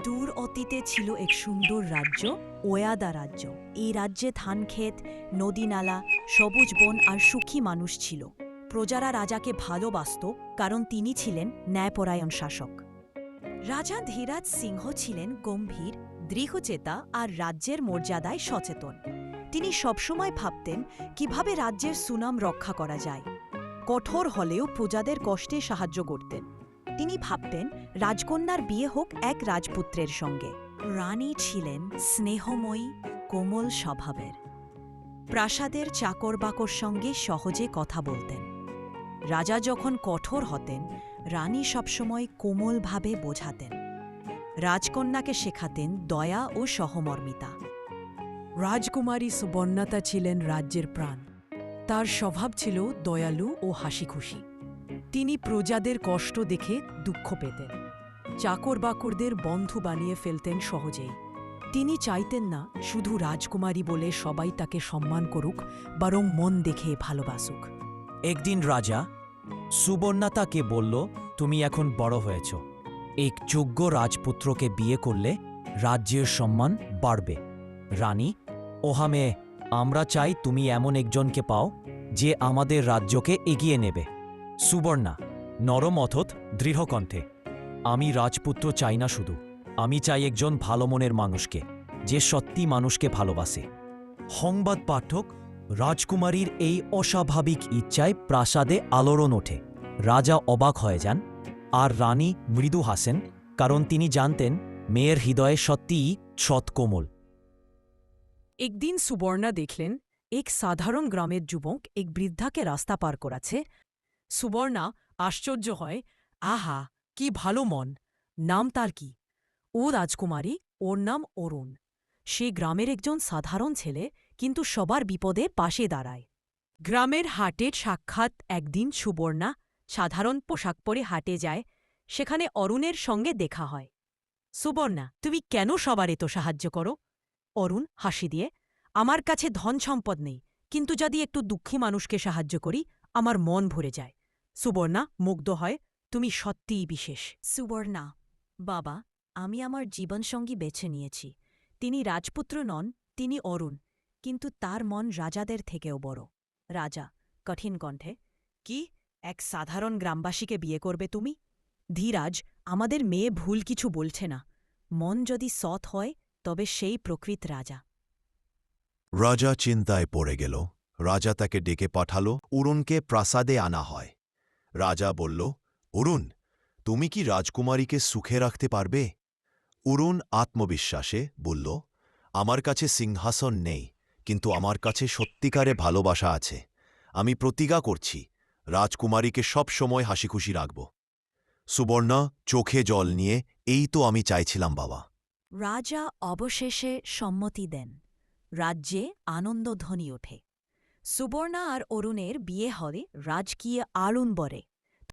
দূর অতীতে ছিল এক সুন্দর রাজ্য, ওয়াদা রাজ্য। এই রাজ্যে ধানক্ষেত, নদী-নালা, সবুজ বন আর সুখী মানুষ ছিল। প্রজারা রাজাকে ভালোবাসত, কারণ তিনি ছিলেন ন্যায়পরায়ণ শাসক। রাজা ধীরাজ সিংহ ছিলেন গম্ভীর, দৃঢ়চেতা আর রাজ্যের মর্যাদায় সচেতন। তিনি সবসময় ভাবতেন কিভাবে রাজ্যের সুনাম রক্ষা করা যায়। কঠোর হলেও প্রজাদের কষ্টে সাহায্য করতেন। তিনি ভাবতেন রাজকন্যার বিয়ে হোক এক রাজপুত্রের সঙ্গে। রানী ছিলেন স্নেহময়ী, কোমল স্বভাবের। প্রাসাদের চাকর-বাকর সঙ্গে সহজে কথা বলতেন। রাজা যখন কঠোর হতেন, রানী সবসময় কোমলভাবে বোঝাতেন। রাজকন্যাকে শেখাতেন দয়া ও সহমর্মিতা। রাজকুমারী সুবর্ণতা ছিলেন রাজ্যের প্রাণ। তার স্বভাব ছিল দয়ালু ও হাসিখুশি। তিনি প্রজাদের কষ্ট দেখে দুঃখ পেতেন। চাকর-বাকরদের বন্ধু বানিয়ে ফেলতেন সহজেই। তিনি চাইতেন না শুধু রাজকুমারী বলে সবাই তাকে সম্মান করুক, বরং মন দেখে ভালোবাসুক। একদিন রাজা সুবর্ণাতাকে বলল, তুমি এখন বড় হয়েছ। এক যোগ্য রাজপুত্রকে বিয়ে করলে রাজ্যের সম্মান বাড়বে। রানী, ওহা মেয়ে, আমরা চাই তুমি এমন একজনকে পাও যে আমাদের রাজ্যকে এগিয়ে নেবে। সুবর্ণা নরম অথচ দৃঢ় কণ্ঠে, আমি রাজপুত্র চাই না শুধু, আমি চাই একজন ভালো মনের মানুষকে, যে সত্যি মানুষকে ভালোবাসে। সংবাদ পাঠক, রাজকুমারীর এই অস্বাভাবিক ইচ্ছায় প্রাসাদে আলোড়ন ওঠে। রাজা অবাক হয়ে যান, আর রানী মৃদু হাসেন, কারণ তিনি জানতেন মেয়ের হৃদয়ে সত্যিই সৎ কোমল। একদিন সুবর্ণা দেখলেন এক সাধারণ গ্রামের যুবক এক বৃদ্ধাকে রাস্তা পার করাচ্ছে। সুবর্ণা আশ্চর্য হয়, আহা, কি ভালো মন! নাম তার কি? ও রাজকুমারী, ওর নাম অরুণ। সে গ্রামের একজন সাধারণ ছেলে, কিন্তু সবার বিপদে পাশে দাঁড়ায়। গ্রামের হাটের সাক্ষাৎ একদিন সুবর্ণা সাধারণ পোশাক পরে হাটে যায়। সেখানে অরুণের সঙ্গে দেখা হয়। সুবর্ণা, তুমি কেন সবার এত সাহায্য করো? অরুণ হাসি দিয়ে, আমার কাছে ধন সম্পদ নেই, কিন্তু যদি একটু দুঃখী মানুষকে সাহায্য করি, আমার মন ভরে যায়। সুবর্ণা মুগ্ধ হয়, তুমি সত্যিই বিশেষ। সুবর্ণা, বাবা, আমি আমার জীবনসঙ্গী বেছে নিয়েছি। তিনি রাজপুত্র নন, তিনি অরুণ, কিন্তু তার মন রাজাদের থেকেও বড়। রাজা কঠিন কণ্ঠে, কি এক সাধারণ গ্রামবাসীকে বিয়ে করবে তুমি? ধীরাজ, আমাদের মেয়ে ভুল কিছু বলছে না। মন যদি সৎ হয়, তবে সেই প্রকৃত রাজা। রাজা চিন্তায় পড়ে গেল। রাজা তাকে ডেকে পাঠাল। অরুণকে প্রাসাদে আনা হয়। রাজা বলল, অরুণ, তুমি কি রাজকুমারীকে সুখে রাখতে পারবে? অরুণ আত্মবিশ্বাসে বলল, আমার কাছে সিংহাসন নেই, কিন্তু আমার কাছে সত্যিকারে ভালোবাসা আছে। আমি প্রতিজ্ঞা করছি, রাজকুমারীকে সব সময় হাসিখুশি রাখব। সুবর্ণা চোখে জল নিয়ে, এই তো আমি চাইছিলাম বাবা। রাজা অবশেষে সম্মতি দেন। রাজ্যে আনন্দধ্বনি ওঠে। সুবর্ণা আর অরুণের বিয়ে হলে রাজকীয় আড়ম্বরে।